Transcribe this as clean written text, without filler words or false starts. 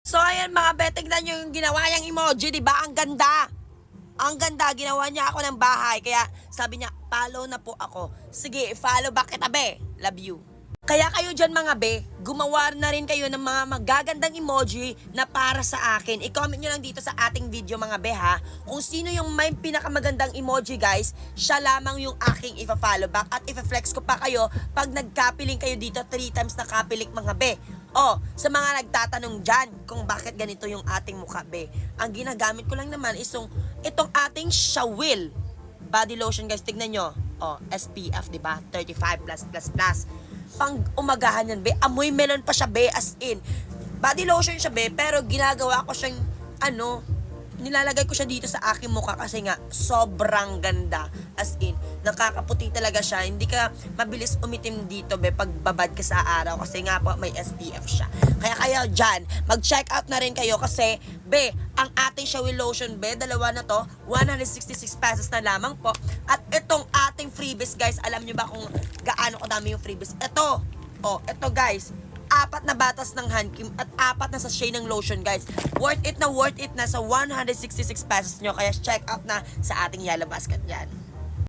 So ayan mga be, tignan nyo yung ginawa niyang emoji, di ba? Ang ganda. Ang ganda, ginawa niya ako ng bahay. Kaya sabi niya, follow na po ako. Sige, follow back kita be. Love you. Kaya kayo dyan mga be, gumawa na rin kayo ng mga magagandang emoji na para sa akin. I-comment nyo lang dito sa ating video mga be ha, kung sino yung may pinakamagandang emoji guys, siya lamang yung aking ipa-follow back. At ipa-flex ko pa kayo pag nagkapiling kayo dito 3 times na kapilik mga be. Oh, sa mga nagtatanong dyan kung bakit ganito yung ating mukha be, ang ginagamit ko lang naman is itong ating Shawil body lotion guys, tignan nyo. Oh, SPF diba? 35+++. Pang umagahan yan be, amoy melon pa siya be, as in body lotion siya be, pero ginagawa ko siyang nilalagay ko siya dito sa aking mukha kasi nga sobrang ganda, as in nakakaputi talaga siya, hindi ka mabilis umitim dito be pag babad ka sa araw kasi nga po may SPF siya. Kaya dyan mag-check out na rin kayo kasi be, ang ating Shawil lotion be, dalawa na to, 166 pesos na lamang po. At itong ating freebies guys, alam nyo ba kung gaano kadami yung freebies? Ito guys, 4 na batas ng hand cream at 4 na sachet ng lotion guys. Worth it na sa 166 pesos nyo. Kaya check out na sa ating Yellow Basket yan.